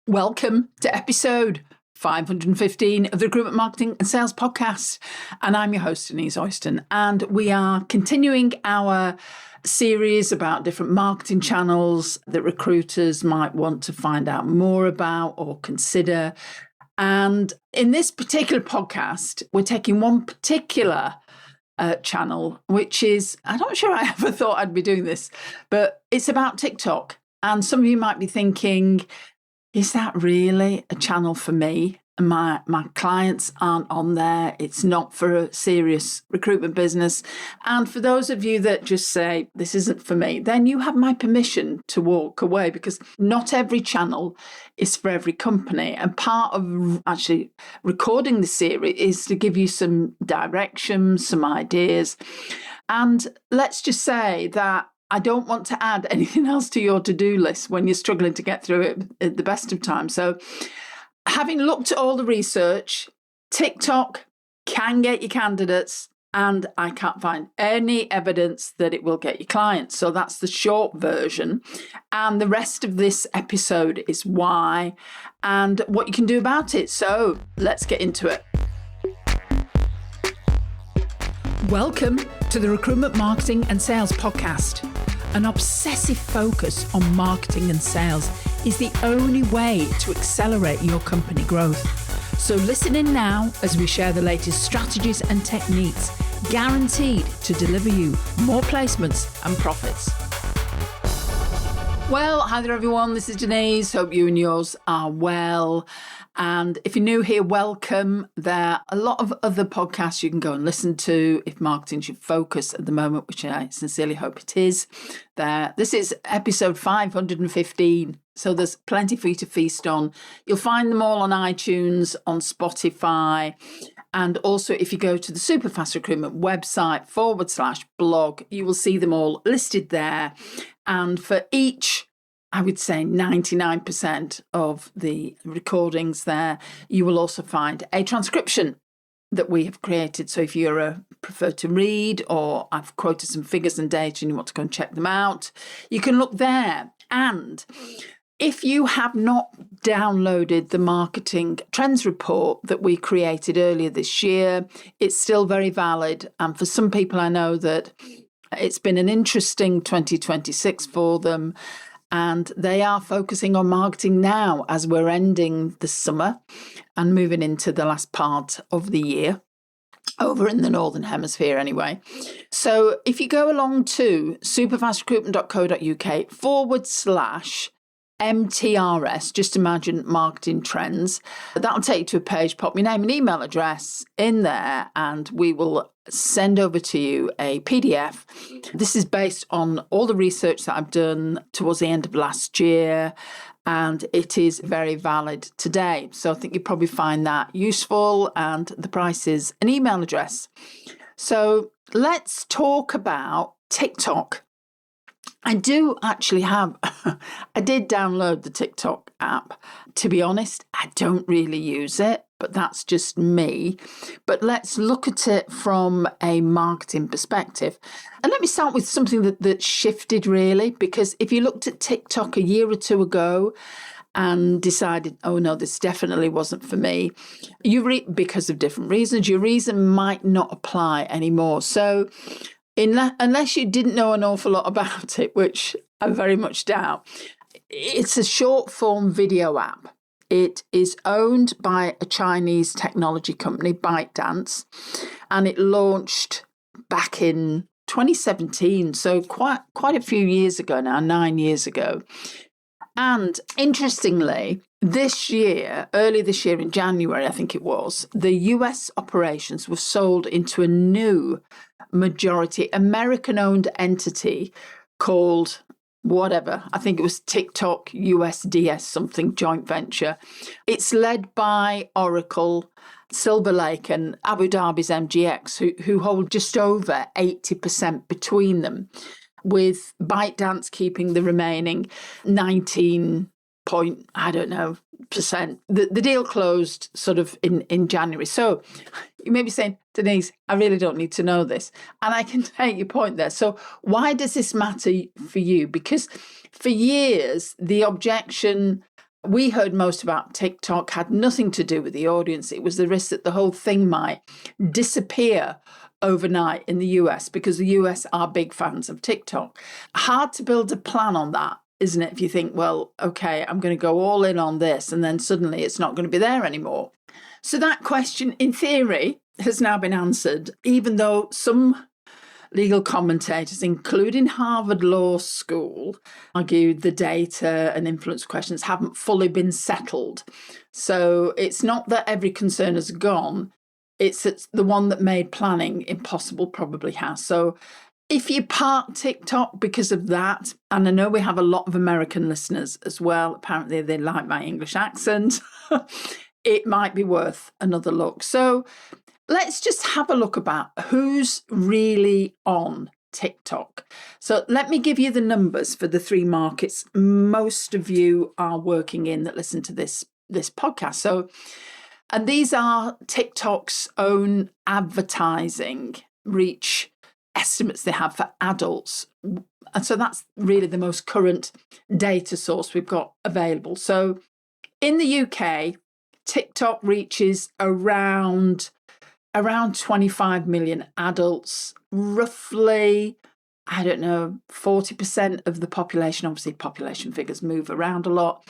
Welcome to episode 515 of the Recruitment Marketing and Sales Podcast. And I'm your host, Denise Oyston. And we are continuing our series about different marketing channels that recruiters might want to find out more about or consider. And in this particular podcast, we're taking one particular channel, which is, I'm not sure I ever thought I'd be doing this, but it's about TikTok. And some of you might be thinking, is that really a channel for me? My clients aren't on there. It's not for a serious recruitment business. And for those of you that just say, this isn't for me, then you have my permission to walk away, because not every channel is for every company. And part of actually recording the series is to give you some direction, some ideas. And let's just say that I don't want to add anything else to your to-do list when you're struggling to get through it at the best of times. So having looked at all the research, TikTok can get you candidates, and I can't find any evidence that it will get you clients. So that's the short version. And the rest of this episode is why and what you can do about it. So let's get into it. Welcome to the Recruitment Marketing and Sales Podcast. An obsessive focus on marketing and sales is the only way to accelerate your company growth. So listen in now as we share the latest strategies and techniques guaranteed to deliver you more placements and profits. Well, hi there everyone, this is Denise. Hope you and yours are well. And if you're new here, welcome. There are a lot of other podcasts you can go and listen to if marketing's your focus at the moment, which I sincerely hope it is. This is episode 515, so there's plenty for you to feast on. You'll find them all on iTunes, on Spotify, and also if you go to the Superfast Recruitment website /blog, you will see them all listed there. And for each, I would say 99% of the recordings there, you will also find a transcription that we have created. So if you prefer to read, or I've quoted some figures and data and you want to go and check them out, you can look there. And if you have not downloaded the Marketing Trends Report that we created earlier this year, it's still very valid. And for some people, I know that it's been an interesting 2026 for them. And they are focusing on marketing now as we're ending the summer and moving into the last part of the year, over in the Northern Hemisphere anyway. So if you go along to superfastrecruitment.co.uk /MTRS, just imagine marketing trends, that'll take you to a page. Pop your name and email address in there and we will send over to you a PDF. This is based on all the research that I've done towards the end of last year, and it is very valid today. So I think you probably find that useful, and the price is an email address. So let's talk about TikTok. I do actually I did download the TikTok app. To be honest, I don't really use it, but that's just me. But let's look at it from a marketing perspective. And let me start with something that shifted really, because if you looked at TikTok a year or two ago and decided, oh no, this definitely wasn't for me, because of different reasons, your reason might not apply anymore. So unless you didn't know an awful lot about it, which I very much doubt, it's a short form video app. It is owned by a Chinese technology company, ByteDance, and it launched back in 2017, so quite a few years ago now, 9 years ago. And interestingly, early this year in January, I think it was, the US operations were sold into a new majority American-owned entity called whatever. I think it was TikTok USDS something joint venture. It's led by Oracle, Silver Lake and Abu Dhabi's MGX, who hold just over 80% between them, with ByteDance keeping the remaining 19 point, I don't know, percent. The deal closed sort of in January. So you may be saying, Denise, I really don't need to know this. And I can take your point there. So why does this matter for you? Because for years, the objection we heard most about TikTok had nothing to do with the audience. It was the risk that the whole thing might disappear overnight in the US, because the US are big fans of TikTok. Hard to build a plan on that, isn't it? If you think, well, okay, I'm going to go all in on this, and then suddenly it's not going to be there anymore. So that question, in theory, has now been answered, even though some legal commentators, including Harvard Law School, argued the data and influence questions haven't fully been settled. So it's not that every concern has gone, it's the one that made planning impossible probably has. So if you park TikTok because of that, and I know we have a lot of American listeners as well, apparently they like my English accent, it might be worth another look. So let's just have a look about who's really on TikTok. So let me give you the numbers for the three markets most of you are working in that listen to this podcast. So, and these are TikTok's own advertising reach estimates they have for adults. And so that's really the most current data source we've got available. So in the UK, TikTok reaches around 25 million adults, roughly, 40% of the population. Obviously, population figures move around a lot.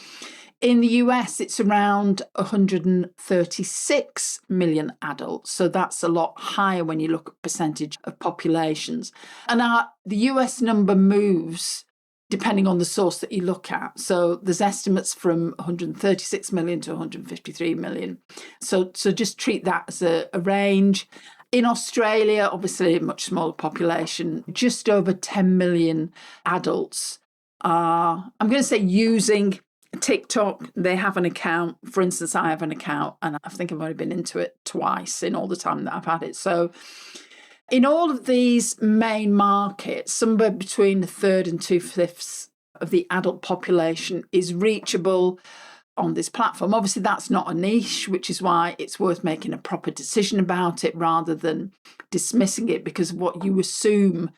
In the US, it's around 136 million adults. So that's a lot higher when you look at percentage of populations. And the US number moves depending on the source that you look at. So there's estimates from 136 million to 153 million. So just treat that as a range. In Australia, obviously a much smaller population, just over 10 million adults are, I'm going to say, using TikTok. They have an account. For instance, I have an account, and I think I've only been into it twice in all the time that I've had it. So in all of these main markets, somewhere between a third and 2/5 of the adult population is reachable on this platform. Obviously, that's not a niche, which is why it's worth making a proper decision about it rather than dismissing it because of what you assume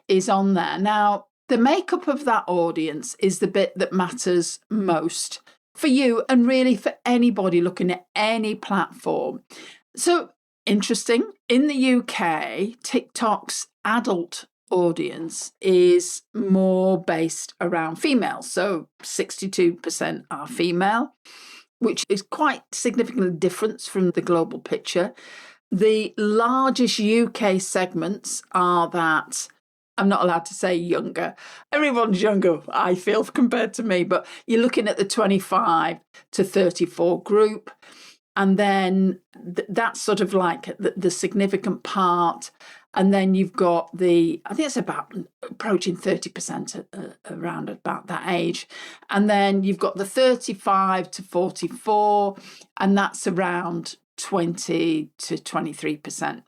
is on there. Now, the makeup of that audience is the bit that matters most for you and really for anybody looking at any platform. So, interesting, in the UK, TikTok's adult audience is more based around females. So 62% are female, which is quite significantly different from the global picture. The largest UK segments are that, I'm not allowed to say younger. Everyone's younger, I feel, compared to me, but you're looking at the 25 to 34 group. And then that's sort of like the significant part. And then you've got I think it's about approaching 30% around about that age. And then you've got the 35 to 44, and that's around 20 to 23%.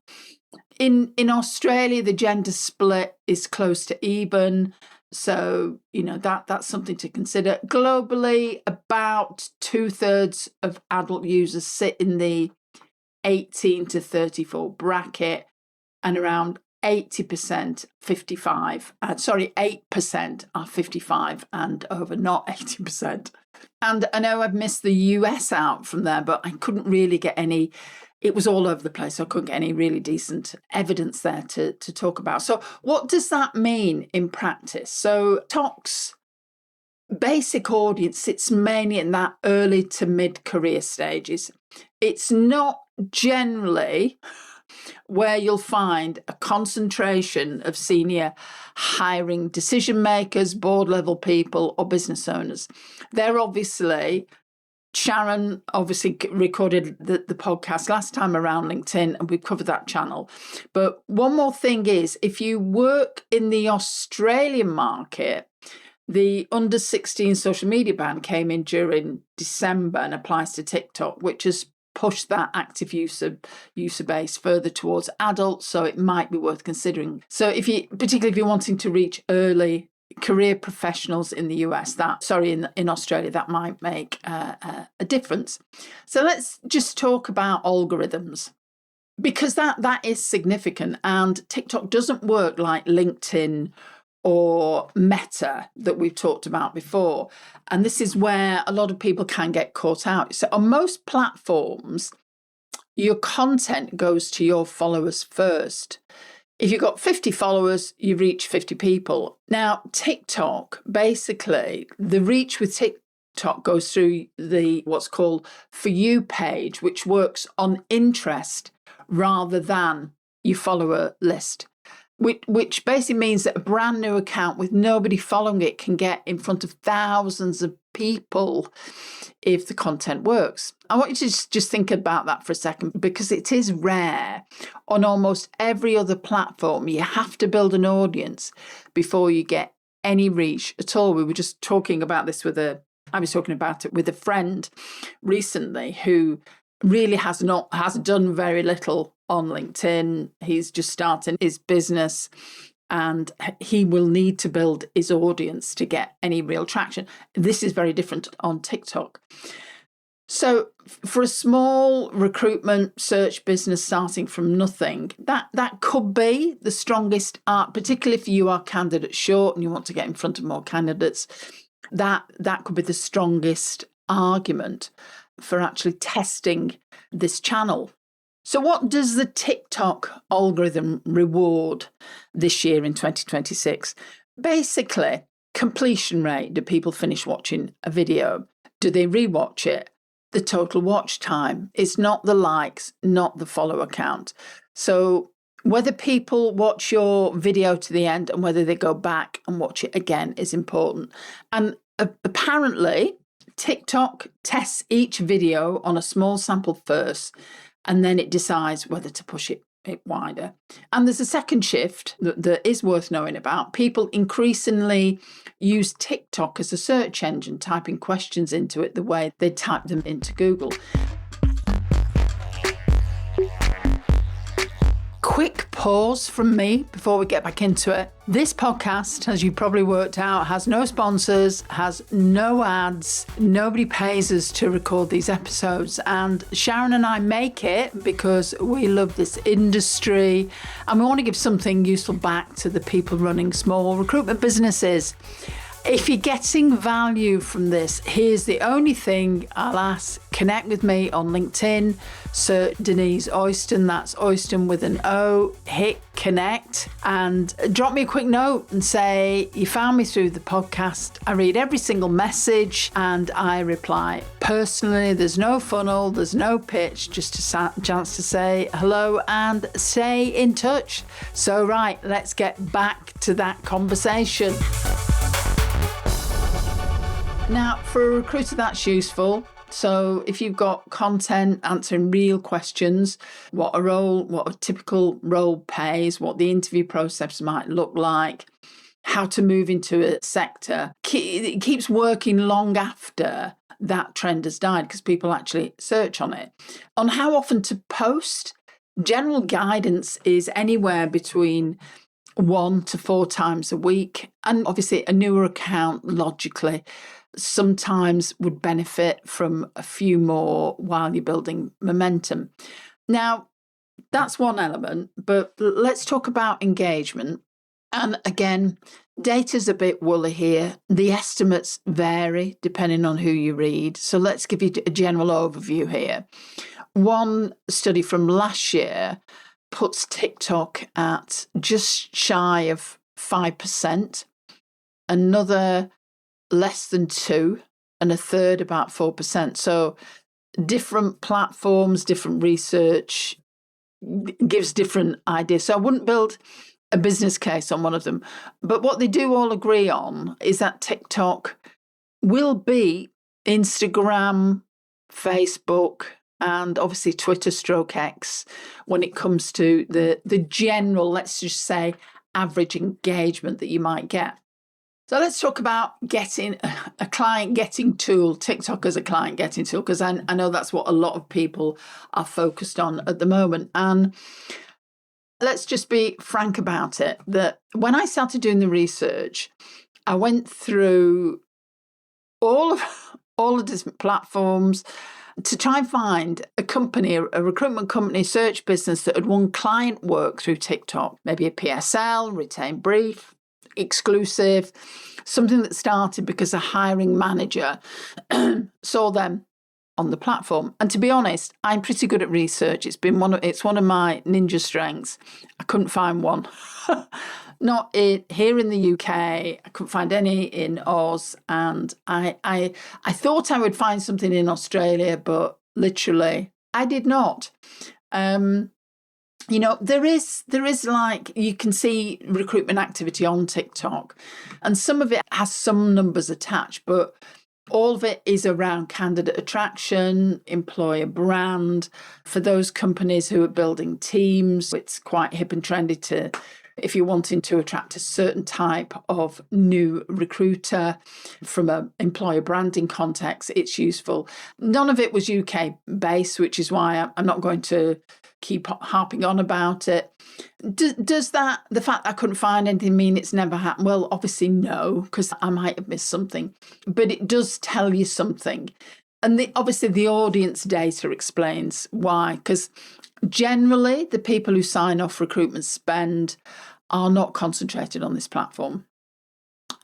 In Australia, the gender split is close to even. So, that's something to consider. Globally, about 2/3 of adult users sit in the 18 to 34 bracket, and around 8% are 55 and over, not 80%. And I know I've missed the US out from there, but I couldn't really get any. It was all over the place. So I couldn't get any really decent evidence there to talk about. So what does that mean in practice? So TikTok's basic audience sits mainly in that early to mid-career stages. It's not generally where you'll find a concentration of senior hiring decision makers, board level people, or business owners. They're obviously, Sharon obviously recorded the podcast last time around LinkedIn, and we've covered that channel. But one more thing is, if you work in the Australian market, the under 16 social media ban came in during December and applies to TikTok, which has pushed that active user base further towards adults. So it might be worth considering. So particularly if you're wanting to reach early career professionals in the US, in Australia, that might make a difference. So let's just talk about algorithms, because that is significant, and TikTok doesn't work like LinkedIn or Meta that we've talked about before. And this is where a lot of people can get caught out. So on most platforms, your content goes to your followers first. If you've got 50 followers, you reach 50 people. Now, TikTok, basically, the reach with TikTok goes through the what's called For You page, which works on interest rather than your follower list. Which basically means that a brand new account with nobody following it can get in front of thousands of people if the content works. I want you to just think about that for a second, because it is rare. On almost every other platform, you have to build an audience before you get any reach at all. We were just talking about this I was talking about it with a friend recently who really has done very little on LinkedIn. He's just starting his business and he will need to build his audience to get any real traction. This is very different on TikTok. So for a small recruitment search business starting from nothing, that could be the strongest art, particularly if you are candidate short and you want to get in front of more candidates. That could be the strongest argument for actually testing this channel. So what does the TikTok algorithm reward this year in 2026? Basically, completion rate. Do people finish watching a video? Do they rewatch it? The total watch time. It's not the likes, not the follower count. So whether people watch your video to the end and whether they go back and watch it again is important. And apparently, TikTok tests each video on a small sample first, and then it decides whether to push it wider. And there's a second shift that is worth knowing about. People increasingly use TikTok as a search engine, typing questions into it the way they type them into Google. Quick pause from me before we get back into it. This podcast, as you probably worked out, has no sponsors, has no ads. Nobody pays us to record these episodes. And Sharon and I make it because we love this industry and we want to give something useful back to the people running small recruitment businesses. If you're getting value from this, here's the only thing I'll ask. Connect with me on LinkedIn, search Denise Oyston, that's Oyston with an O, hit connect and drop me a quick note and say you found me through the podcast. I read every single message and I reply personally. There's no funnel, there's no pitch, just a chance to say hello and stay in touch. So right, let's get back to that conversation. Now, for a recruiter, that's useful. So if you've got content answering real questions, what a typical role pays, what the interview process might look like, how to move into a sector, it keeps working long after that trend has died because people actually search on it. On how often to post, general guidance is anywhere between 1 to 4 times a week. And obviously a newer account, logically, sometimes would benefit from a few more while you're building momentum. Now, that's one element, but let's talk about engagement. And again, data's a bit woolly here. The estimates vary depending on who you read. So let's give you a general overview here. One study from last year puts TikTok at just shy of 5%. Another less than 2%, and a third about 4%. So different platforms, different research gives different ideas. So I wouldn't build a business case on one of them. But what they do all agree on is that TikTok will beat Instagram, Facebook, and obviously Twitter / X when it comes to the general, let's just say, average engagement that you might get. So let's talk about getting a client getting tool, TikTok as a client getting tool, because I know that's what a lot of people are focused on at the moment. And let's just be frank about it, that when I started doing the research, I went through all of different platforms to try and find a company, a recruitment company, search business that had won client work through TikTok, maybe a PSL, retained brief, exclusive, something that started because a hiring manager saw them on the platform. And to be honest, I'm pretty good at research. It's one of my ninja strengths. I couldn't find one. Not here in the UK. I couldn't find any in Oz. And I thought I would find something in Australia, but literally I did not. There is like, you can see recruitment activity on TikTok, and some of it has some numbers attached, but all of it is around candidate attraction, employer brand. For those companies who are building teams, it's quite hip and trendy to, if you're wanting to attract a certain type of new recruiter from an employer branding context, it's useful. None of it was UK based, which is why I'm not going to keep harping on about it. Does that, the fact I couldn't find anything, mean it's never happened? Well, obviously no, because I might have missed something, but it does tell you something. And obviously the audience data explains why, because generally the people who sign off recruitment spend are not concentrated on this platform.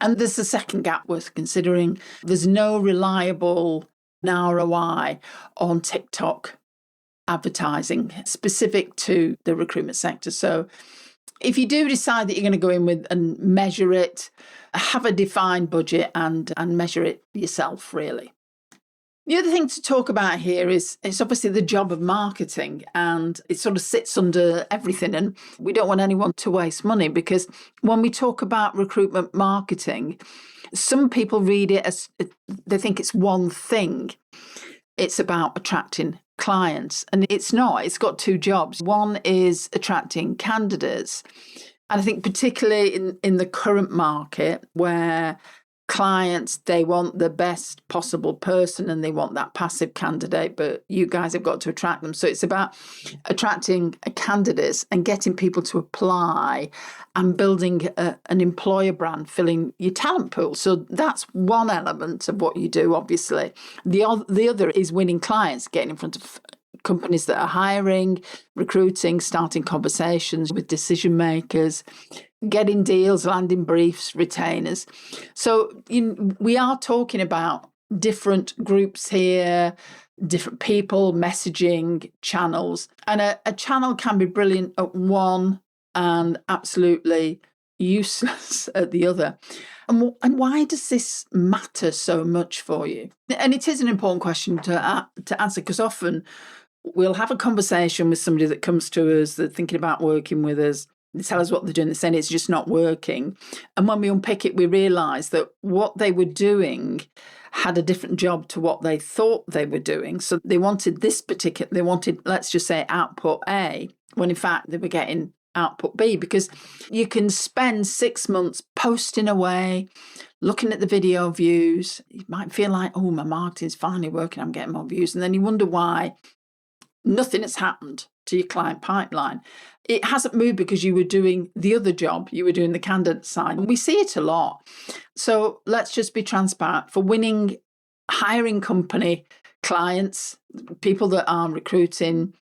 And there's a second gap worth considering. There's no reliable ROI on TikTok advertising specific to the recruitment sector. So if you do decide that you're going to go in with and measure it, have a defined budget and measure it yourself, really. The other thing to talk about here is it's obviously the job of marketing, and it sort of sits under everything. And we don't want anyone to waste money, because when we talk about recruitment marketing, some people read it as they think it's one thing. It's about attracting clients, and it's not. It's got two jobs. One is attracting candidates. And I think particularly in the current market, where clients, they want the best possible person and they want that passive candidate, but you guys have got to attract them. So it's about attracting candidates and getting people to apply and building an employer brand, filling your talent pool. So that's one element of what you do, obviously. The other is winning clients, getting in front of companies that are hiring, recruiting, starting conversations with decision makers, getting deals, landing briefs, retainers. So we are talking about different groups here, different people, messaging, channels. And a channel can be brilliant at one and absolutely useless at the other. And why does this matter so much for you? And it is an important question to answer, because often we'll have a conversation with somebody that comes to us, that's thinking about working with us. They tell us what they're doing, they're saying it's just not working. And when we unpick it, we realise that what they were doing had a different job to what they thought they were doing. So they wanted let's just say, output A, when in fact they were getting output B, because you can spend 6 months posting away, looking at the video views. You might feel like, oh, my marketing's finally working, I'm getting more views. And then you wonder why nothing has happened to your client pipeline. It hasn't moved because you were doing the other job, you were doing the candidate side. And we see it a lot. So let's just be transparent. For winning hiring company clients, people that are recruiting,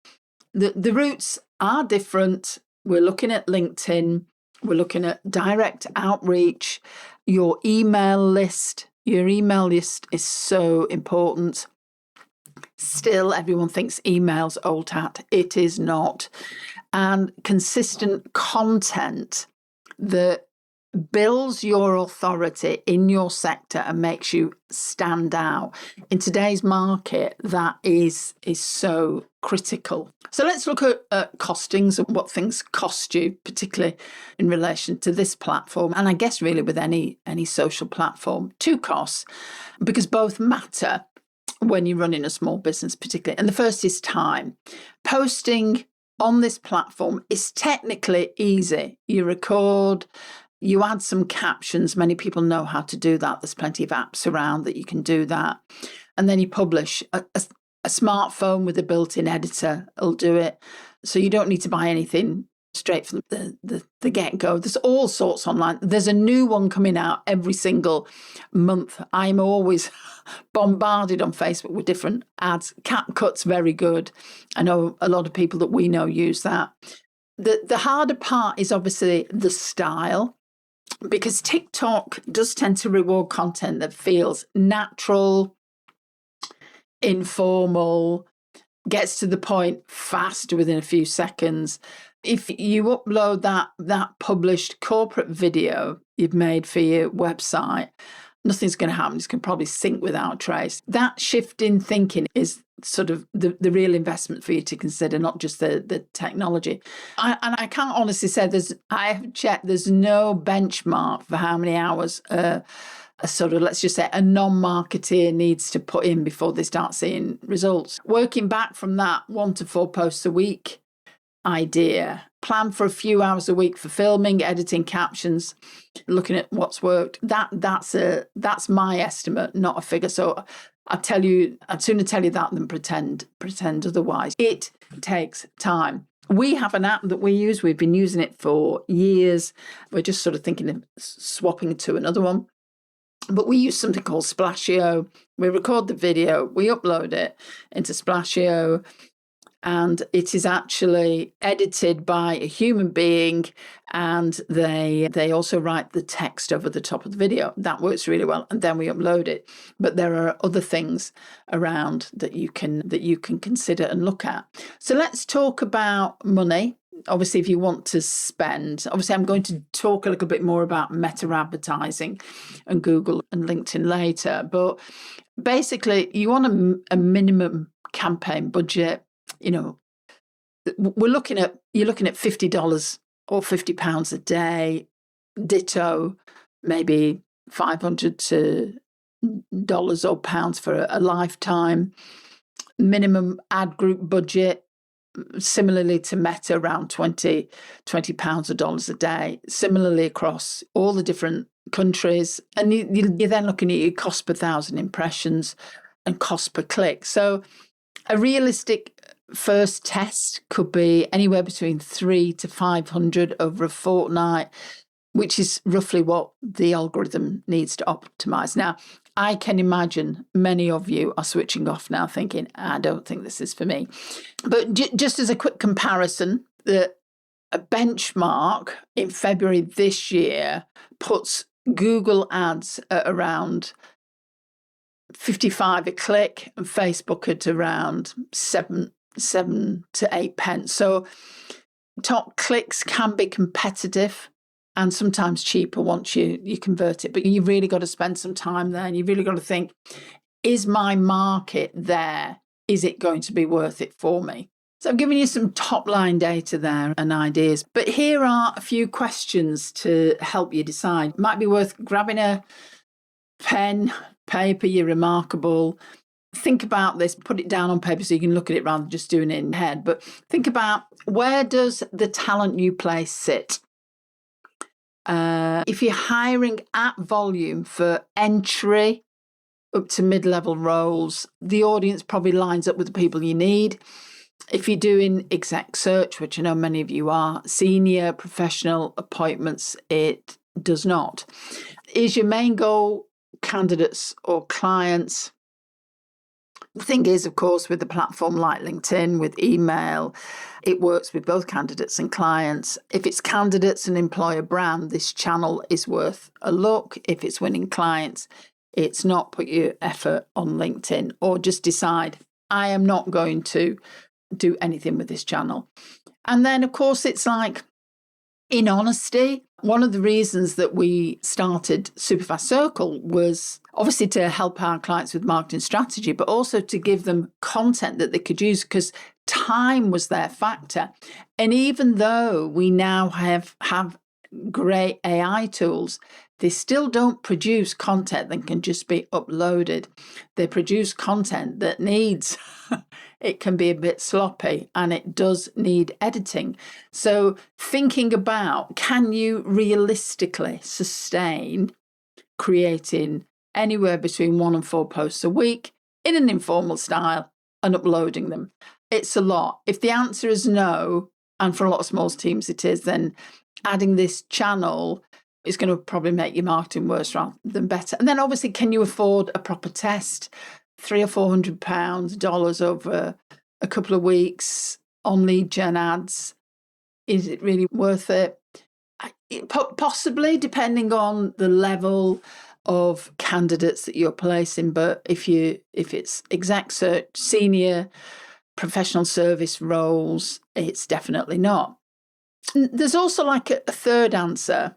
the routes are different. We're looking at LinkedIn, we're looking at direct outreach, your email list. Your email list is so important. Still, everyone thinks email's old hat. It is not. And consistent content that builds your authority in your sector and makes you stand out. In today's market, that is so critical. So let's look at costings and what things cost you, particularly in relation to this platform. And I guess really with any social platform, two costs, because both matter when you're running a small business particularly. And the first is time. Posting on this platform is technically easy. You record, you add some captions. Many people know how to do that. There's plenty of apps around that you can do that. And then you publish. A smartphone with a built-in editor will do it. So you don't need to buy anything straight from the get-go. There's all sorts online. There's a new one coming out every single month. I'm always bombarded on Facebook with different ads. CapCut's very good. I know a lot of people that we know use that. The harder part is obviously the style. because TikTok does tend to reward content that feels natural, informal, gets to the point fast within a few seconds. If you upload that published corporate video you've made for your website, nothing's going to happen. It's going to probably sync without trace. That shift in thinking is sort of the real investment for you to consider, not just the technology. And I can't honestly say I have checked, there's no benchmark for how many hours a sort of, let's just say, a non-marketeer needs to put in before they start seeing results. Working back from that 1 to 4 posts a week idea, plan for a few hours a week for filming, editing, captions, looking at what's worked. That's my estimate, not a figure. So I'd sooner tell you that than pretend otherwise. It takes time. We have an app that we use. We've been using it for years. We're just sort of thinking of swapping to another one. But we use something called Splashio. We record the video, we upload it into Splashio, and it is actually edited by a human being, and they also write the text over the top of the video. That works really well, and then we upload it. But there are other things around that you can consider and look at. So let's talk about money. Obviously, if you want to spend, obviously I'm going to talk a little bit more about meta advertising and Google and LinkedIn later. But basically, you want a minimum campaign budget. You know, you're looking at $50 or £50 a day. Ditto, maybe $500 or pounds for a lifetime. Minimum ad group budget, similarly to Meta, around £20 or dollars a day. Similarly across all the different countries, and you're then looking at your cost per 1,000 impressions and cost per click. So a realistic first test could be anywhere between 300 to 500 over a fortnight, which is roughly what the algorithm needs to optimize. Now, I can imagine many of you are switching off now thinking, I don't think this is for me. But just as a quick comparison, a benchmark in February this year puts Google ads at around 55 a click and Facebook at around 7 to 8 pence. So top clicks can be competitive and sometimes cheaper once you convert it. But you've really got to spend some time there, and you've really got to think, is my market there? Is it going to be worth it for me? So I've given you some top line data there and ideas, but here are a few questions to help you decide. Might be worth grabbing a pen, paper, you're remarkable. Think about this, put it down on paper so you can look at it rather than just doing it in your head. But think about, where does the talent you place sit? If you're hiring at volume for entry up to mid-level roles, the audience probably lines up with the people you need. If you're doing exec search, which I know many of you are, senior professional appointments, it does not. Is your main goal candidates or clients? The thing is, of course, with a platform like LinkedIn, with email, it works with both candidates and clients. If it's candidates and employer brand, this channel is worth a look. If it's winning clients, it's not. Put your effort on LinkedIn, or just decide, I am not going to do anything with this channel. And then, of course, it's like, in honesty, one of the reasons that we started Superfast Circle was obviously to help our clients with marketing strategy, but also to give them content that they could use, because time was their factor. And even though we now have great AI tools, they still don't produce content that can just be uploaded. They produce content that needs, it can be a bit sloppy, and it does need editing. So thinking about, can you realistically sustain creating anywhere between 1 and 4 posts a week in an informal style and uploading them? It's a lot. If the answer is no, and for a lot of small teams it is, then adding this channel is going to probably make your marketing worse rather than better. And then obviously, can you afford a proper test? $300 or $400 over a couple of weeks on lead gen ads. Is it really worth it? Possibly, depending on the level of candidates that you're placing. But if it's exec search, senior professional service roles, it's definitely not. There's also like a third answer.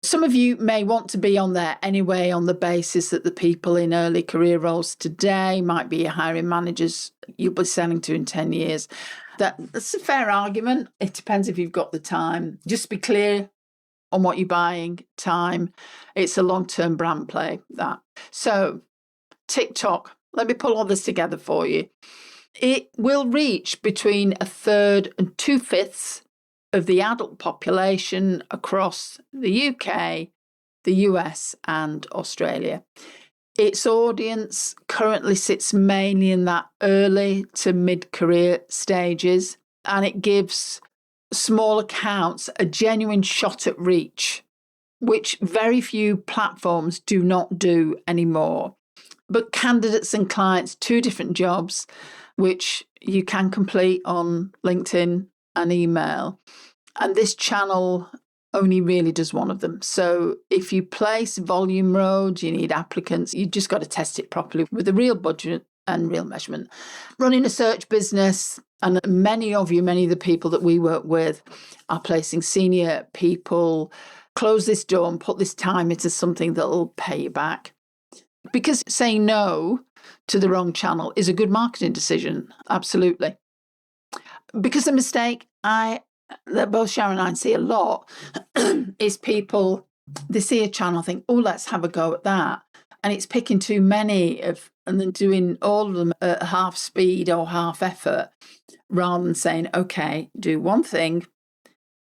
Some of you may want to be on there anyway on the basis that the people in early career roles today might be your hiring managers you'll be selling to in 10 years. That's a fair argument. It depends if you've got the time. Just be clear on what you're buying, time. It's a long-term brand play, that. So TikTok, let me pull all this together for you. It will reach between 1/3 and 2/5 of the adult population across the UK, the US and Australia. Its audience currently sits mainly in that early to mid-career stages, and it gives small accounts a genuine shot at reach, which very few platforms do not do anymore. But candidates and clients, 2 different jobs, which you can complete on LinkedIn and email. And this channel only really does one of them. So if you place volume roads, you need applicants, you just got to test it properly with a real budget and real measurement. Running a search business, and many of the people that we work with are placing senior people. Close this door and put this time into something that will pay you back. Because saying no to the wrong channel is a good marketing decision. Absolutely. Because the mistake that both Sharon and I see a lot is people, they see a channel, think, oh, let's have a go at that. And it's picking too many and then doing all of them at half speed or half effort, rather than saying, okay, do one thing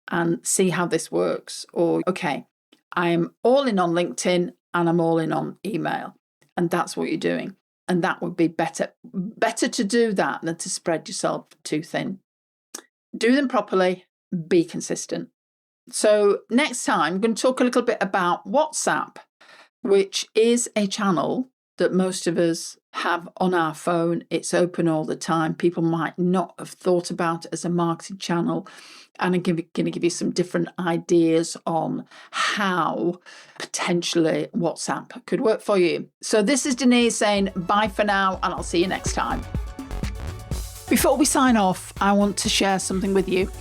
and see how this works. Or, okay, I'm all in on LinkedIn and I'm all in on email. And that's what you're doing. And that would be better to do that than to spread yourself too thin. Do them properly, be consistent. So next time, I'm going to talk a little bit about WhatsApp, which is a channel that most of us have on our phone. It's open all the time. People might not have thought about it as a marketing channel. And I'm going to give you some different ideas on how potentially WhatsApp could work for you. So this is Denise saying bye for now, and I'll see you next time. Before we sign off, I want to share something with you.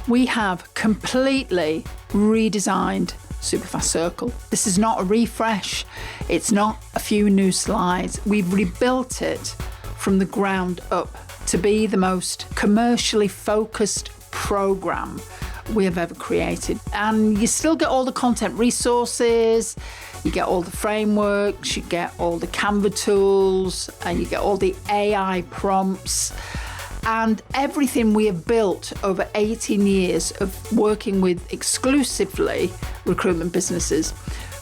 We have completely redesigned Superfast Circle. This is not a refresh. It's not a few new slides. We've rebuilt it from the ground up to be the most commercially focused program we have ever created. And you still get all the content resources, you get all the frameworks, you get all the Canva tools, and you get all the AI prompts. And everything we have built over 18 years of working with exclusively recruitment businesses.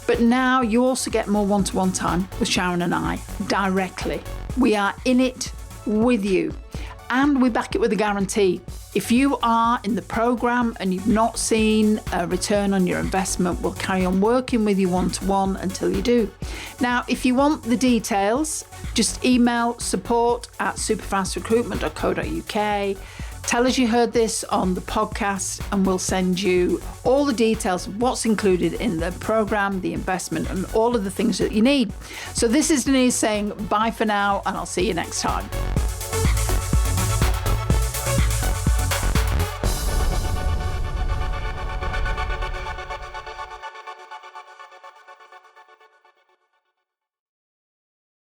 But now you also get more one-to-one time with Sharon and I directly. We are in it with you, and we back it with a guarantee. If you are in the program and you've not seen a return on your investment, we'll carry on working with you one-to-one until you do. Now, if you want the details, just email support@superfastrecruitment.co.uk. Tell us you heard this on the podcast, and we'll send you all the details of what's included in the program, the investment, and all of the things that you need. So this is Denise saying bye for now, and I'll see you next time.